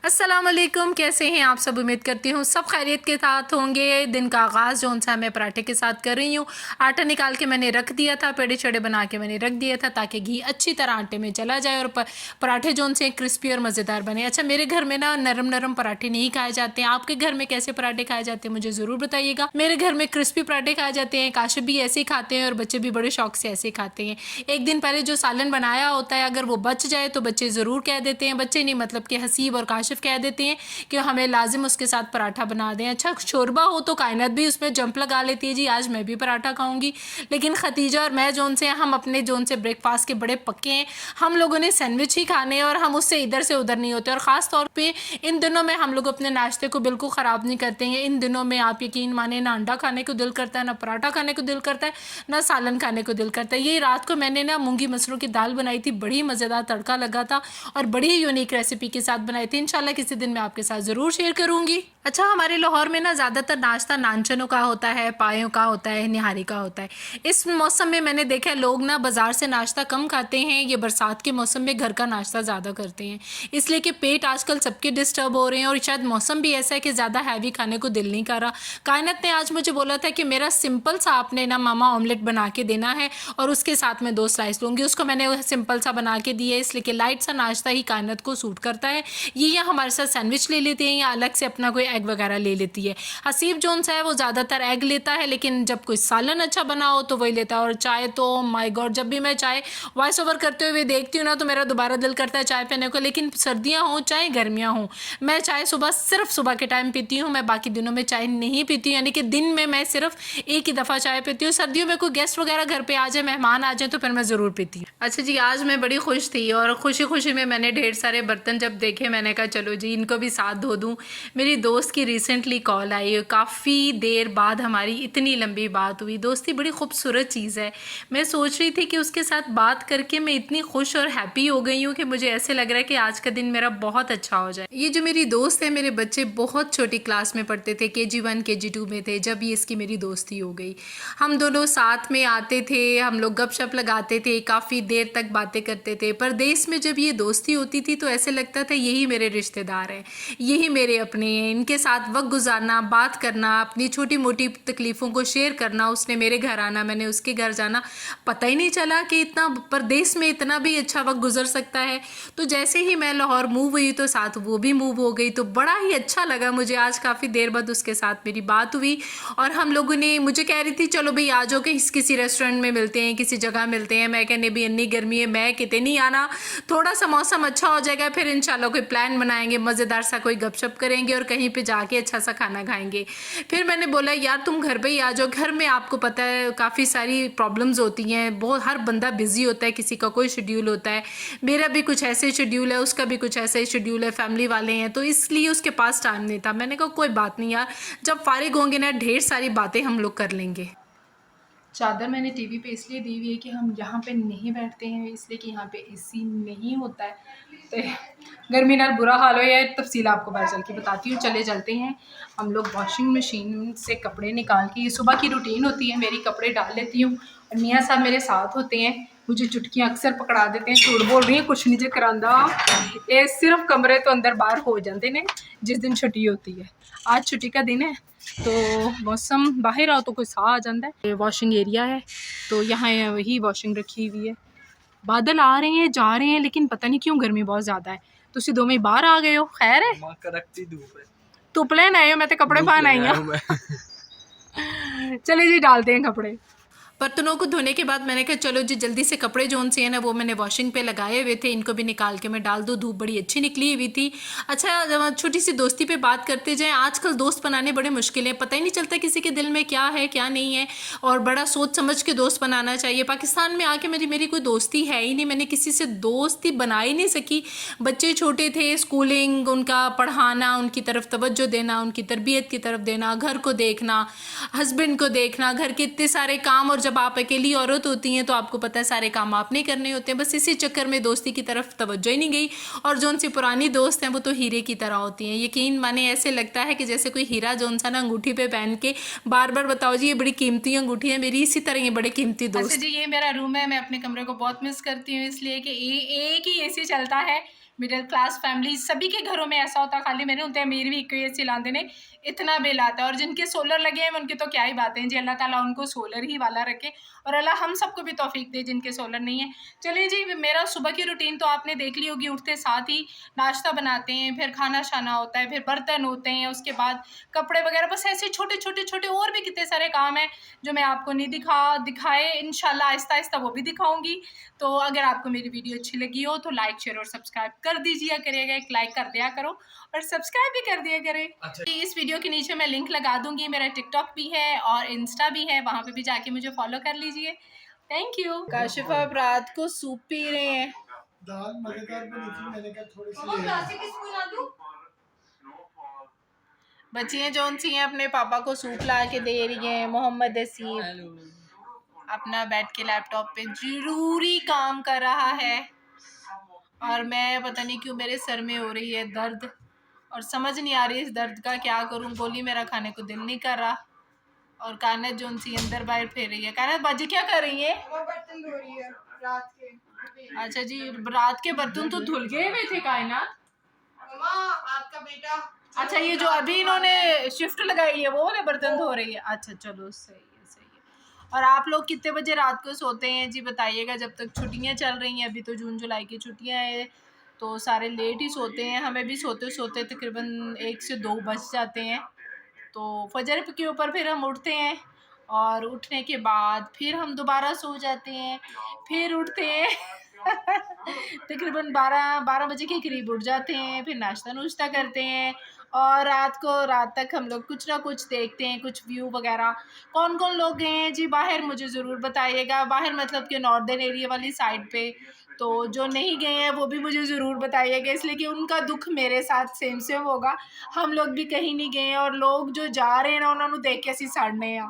अस्सलाम वालेकुम, कैसे हैं आप सब। उम्मीद करती हूँ सब खैरियत के साथ होंगे। दिन का आगाज़ जो सा मैं पराठे के साथ कर रही हूँ। आटा निकाल के मैंने रख दिया था, पेड़े चढ़े बना के मैंने रख दिया था ताकि घी अच्छी तरह आटे में चला जाए और पराठे जो से क्रिस्पी और मज़ेदार बने। अच्छा, मेरे घर में ना नरम नरम पराठे नहीं खाए जाते हैं। आपके घर में कैसे पराठे खाए जाते हैं मुझे ज़रूर बताइएगा। मेरे घर में क्रिस्पी पराठे खाए जाते हैं, काशिफ भी ऐसे ही खाते हैं और बच्चे भी बड़े शौक से ऐसे खाते हैं। एक दिन पहले जो सालन बनाया होता है अगर वो बच जाए तो बच्चे ज़रूर कह देते हैं, बच्चे नहीं मतलब कि हसीब और काशिफ कह देते हैं कि हमें लाजिम उसके साथ पराठा बना दें। अच्छा, शोरबा हो तो कायनात भी उसमें जंप लगा लेती है, जी आज मैं भी पराठा खाऊंगी। लेकिन खतीजा और मैं जोन से हम अपने जोन से ब्रेकफास्ट के बड़े पक्के हैं। हम लोगों ने सैंडविच ही खाने और हम उससे इधर से उधर नहीं होते। और ख़ास तौर पे इन दिनों में हम लोग अपने नाश्ते को बिल्कुल ख़राब नहीं करते हैं। इन दिनों में आप यकीन माने ना अंडा खाने को दिल करता है, ना पराठा खाने को दिल करता है, ना सालन खाने को दिल करता है। ये रात को मैंने ना मूंगी मसरों की दाल बनाई थी, बड़ी मज़ेदार तड़का लगा था और बड़ी यूनिक रेसिपी के साथ बनाई थी। इंशाल्लाह किसी दिन मैं आपके साथ ज़रूर शेयर करूँगी। अच्छा, हमारे लाहौर में ना ज़्यादातर नाश्ता नानचनों का होता है, पायों का होता है, निहारी का होता है। इस मौसम में मैंने देखा है लोग ना बाज़ार से नाश्ता कम खाते हैं। ये बरसात के मौसम में घर का नाश्ता ज़्यादा करते हैं, इसलिए कि पेट आजकल सबके डिस्टर्ब हो रहे हैं और शायद मौसम भी ऐसा है कि ज़्यादा हैवी खाने को दिल नहीं कर रहा। कायनात ने आज मुझे बोला था कि मेरा सिंपल सा आपने ना मामा ऑमलेट बना के देना है और उसके साथ मैं 2 स्लाइस लूँगी। उसको मैंने सिंपल सा बना के दिया है, इसलिए कि लाइट सा नाश्ता ही कायनात को सूट करता है। ये या हमारे साथ सैंडविच ले लेते हैं या अलग से अपना कोई एग वगैरह ले लेती है। हसीब जोन सा है वो ज़्यादातर एग लेता है, लेकिन जब कोई सालन अच्छा बना हो तो वही लेता है। और चाय तो माय गॉड, जब भी मैं चाय वॉइस ओवर करते हुए देखती हूँ ना तो मेरा दोबारा दिल करता है चाय पीने को। लेकिन सर्दियाँ हों चाहे गर्मियाँ हों, मैं चाय सुबह सिर्फ सुबह के टाइम पीती हूँ। मैं बाकी दिनों में चाय नहीं पीती हूँ, यानी कि दिन में मैं सिर्फ एक ही दफ़ा चाय पीती हूँ। सर्दियों में कोई गेस्ट वगैरह घर पे आ जाए, मेहमान आ जाए तो फिर मैं ज़रूर पीती हूँ। अच्छा जी, आज मैं बड़ी खुश थी और खुशी खुशी में मैंने ढेर सारे बर्तन जब देखे मैंने कहा चलो जी इनको भी साथ धो दूँ। मेरी दोस्त की रिसेंटली कॉल आई, काफ़ी देर बाद हमारी इतनी लंबी बात हुई। दोस्ती बड़ी खूबसूरत चीज़ है। मैं सोच रही थी कि उसके साथ बात करके मैं इतनी खुश और हैप्पी हो गई हूँ कि मुझे ऐसे लग रहा है कि आज का दिन मेरा बहुत अच्छा हो जाए। ये जो मेरी दोस्त है, मेरे बच्चे बहुत छोटी क्लास में पढ़ते थे, KG1 KG2 में थे जब ये इसकी मेरी दोस्ती हो गई। हम दोनों साथ में आते थे, हम लोग गपशप लगाते थे, काफ़ी देर तक बातें करते थे। परदेश में जब ये दोस्ती होती थी तो ऐसे लगता था यही मेरे रिश्तेदार हैं, यही मेरे अपने हैं। इनके साथ वक्त गुजारना, बात करना, अपनी छोटी मोटी तकलीफ़ों को शेयर करना, उसने मेरे घर आना, मैंने उसके घर जाना, पता ही नहीं चला कि इतना परदेश में इतना भी अच्छा वक्त गुजर सकता है। तो जैसे ही मैं लाहौर मूव हुई तो साथ वो भी मूव हो गई, तो बड़ा ही अच्छा लगा मुझे। आज काफ़ी देर बाद उसके साथ मेरी बात हुई और हम लोगों ने, मुझे कह रही थी चलो भाई आ जाओ कि किसी रेस्टोरेंट में मिलते हैं, किसी जगह मिलते हैं। मैं कहने भी इतनी गर्मी है, मैं कितने नहीं आना, थोड़ा सा मौसम अच्छा हो जाएगा फिर इंशाल्लाह कोई प्लान बनाएंगे, मज़ेदार सा कोई गपशप करेंगे और कहीं पे जाके अच्छा सा खाना खाएंगे। फिर मैंने बोला यार तुम घर पे ही आ जाओ। घर में आपको पता है काफ़ी सारी प्रॉब्लम्स होती हैं, बहुत हर बंदा बिजी होता है, किसी का कोई शेड्यूल होता है। मेरा भी कुछ ऐसे शेड्यूल है, उसका भी कुछ ऐसा ही शेड्यूल है, फैमिली वाले हैं, तो इसलिए उसके पास टाइम नहीं था। मैंने कहा कोई बात नहीं यार, जब फारिग होंगे ना ढेर सारी बातें हम लोग कर लेंगे। चादर मैंने टीवी पे इसलिए दी हुई है कि हम यहाँ पे नहीं बैठते हैं, इसलिए कि यहाँ पे एसी नहीं होता है, तो गर्मी नाल बुरा हाल हो या तफसील आपको बाहर चल के बताती हूँ। चले चलते हैं हम लोग वॉशिंग मशीन से कपड़े निकाल के। ये सुबह की रूटीन होती है मेरी, कपड़े डाल लेती हूँ और मियाँ साहब मेरे साथ होते हैं, मुझे चुटकियाँ अक्सर पकड़ा देते हैं। झूठ बोल रही है, कुछ नहीं जे करांदा, ये सिर्फ कमरे तो अंदर बाहर हो जाते हैं जिस दिन छुट्टी होती है। आज छुट्टी का दिन है तो मौसम बाहर आओ तो कोई सा आ जाता है। वॉशिंग एरिया है तो यहाँ वही वॉशिंग रखी हुई है। बादल आ रहे हैं जा रहे हैं लेकिन पता नहीं क्यों गर्मी बहुत ज़्यादा है। तुसी दो में बाहर आ गए हो, खैर है धूप लेन आए हो, मैं तो कपड़े पहन आई हूँ। चले जी डालते हैं कपड़े। बर्तनों को धोने के बाद मैंने कहा चलो जी जल्दी से कपड़े जोन से है ना वो मैंने वॉशिंग पे लगाए हुए थे, इनको भी निकाल के मैं डाल दूँ, धूप बड़ी अच्छी निकली हुई थी। अच्छा, छोटी सी दोस्ती पे बात करते जाएं। आजकल दोस्त बनाने बड़े मुश्किल हैं, पता ही नहीं चलता किसी के दिल में क्या है क्या नहीं है, और बड़ा सोच समझ के दोस्त बनाना चाहिए। पाकिस्तान में आके मेरी कोई दोस्ती है ही नहीं, मैंने किसी से दोस्ती बना ही नहीं सकी। बच्चे छोटे थे, स्कूलिंग, उनका पढ़ाना, उनकी तरफ तवज्जो देना, उनकी तरबियत की तरफ देना, घर को देखना, हस्बैंड को देखना, घर के इतने सारे काम, और जब आप अकेली औरत होती हैं तो आपको पता है सारे काम आपने करने होते हैं। बस इसी चक्कर में दोस्ती की तरफ तवज्जो ही नहीं गई। और जो उनसी पुरानी दोस्त हैं वो तो हीरे की तरह होती हैं, यकीन माने ऐसे लगता है कि जैसे कोई हीरा जोन सा ना अंगूठी पे पहन के बार बार बताओ जी ये बड़ी कीमती अंगूठी है मेरी, इसी तरह ये बड़े कीमती दोस्त। अच्छा जी, ये मेरा रूम है, मैं अपने कमरे को बहुत मिस करती हूँ इसलिए कि एक ही AC चलता है, मिडिल क्लास फैमिली सभी के घरों में ऐसा होता, खाली मैंने होते अमीर भी एक एसी लाते ने इतना बिल आता है। और जिनके सोलर लगे हैं उनकी तो क्या ही बातें हैं जी, अल्लाह ताला उनको सोलर ही वाला रखे और अल्लाह हम सबको भी तौफीक दे जिनके सोलर नहीं है। चलिए जी, मेरा सुबह की रूटीन तो आपने देख ली होगी। उठते साथ ही नाश्ता बनाते हैं, फिर खाना शाना होता है, फिर बर्तन होते हैं, उसके बाद कपड़े वगैरह, बस ऐसे छोटे छोटे छोटे और भी कितने सारे काम हैं जो मैं आपको नहीं दिखाए इंशाल्लाह आहिस्ता आहिस्ता वो भी दिखाऊंगी। तो अगर आपको मेरी वीडियो अच्छी लगी हो तो लाइक शेयर और सब्सक्राइब कर दीजिए करिएगा, एक लाइक कर दिया करो और सब्सक्राइब भी कर दिया करें। अच्छा। इस वीडियो के नीचे मैं लिंक लगा दूंगी, मेरा टिकटॉक भी है और इंस्टा भी है, वहाँ पे भी जाके मुझे फॉलो कर लीजिए। Thank you. काशिफा अब रात को सूप पी रहे हैं। दाल मजेदार बनी थी, मैंने कहा थोड़ी सी बच्चियाँ जौन सी हैं अपने पापा को सूप ला के दे रही हैं। मोहम्मद हसीब अपना बैठ के लैपटॉप पे जरूरी काम कर रहा है और मैं पता नहीं क्यों मेरे सर में हो रही है दर्द और समझ नहीं आ रही इस दर्द का क्या करूं। गोली मेरा खाने को दिल नहीं कर रहा और कानत जोन सी अंदर बाहर फेर रही है। कानत बाजी क्या कर रही है? बर्तन धो रही है रात के। अच्छा जी, रात के बर्तन तो धुल गए हुए थे कायनात। आपका बेटा अच्छा, ये जो अभी इन्होंने शिफ्ट लगाई है वो वाले बर्तन धो रही है। अच्छा चलो, सही है सही है। और आप लोग कितने बजे रात को सोते हैं जी बताइएगा? जब तक छुट्टियां चल रही हैं, अभी तो जून जुलाई की छुट्टियां हैं तो सारे लेट ही सोते हैं। हमें भी सोते सोते तकरीबन 1 से 2 बज जाते हैं। तो फजर के ऊपर फिर हम उठते हैं और उठने के बाद फिर हम दोबारा सो जाते हैं, फिर उठते हैं तकरीबन 12 बजे के करीब उठ जाते हैं, फिर नाश्ता नुश्ता करते हैं और रात तक हम लोग कुछ ना कुछ देखते हैं, कुछ व्यू वगैरह। कौन कौन लोग गए हैं जी बाहर मुझे ज़रूर बताइएगा, बाहर मतलब कि नॉर्दर्न एरिया वाली साइड पे। तो जो नहीं गए हैं वो भी मुझे ज़रूर बताइएगा, इसलिए कि उनका दुख मेरे साथ सेम सेम होगा। हम लोग भी कहीं नहीं गए हैं और लोग जो जा रहे हैं ना उन्होंने देख के असी सड़ने हैं।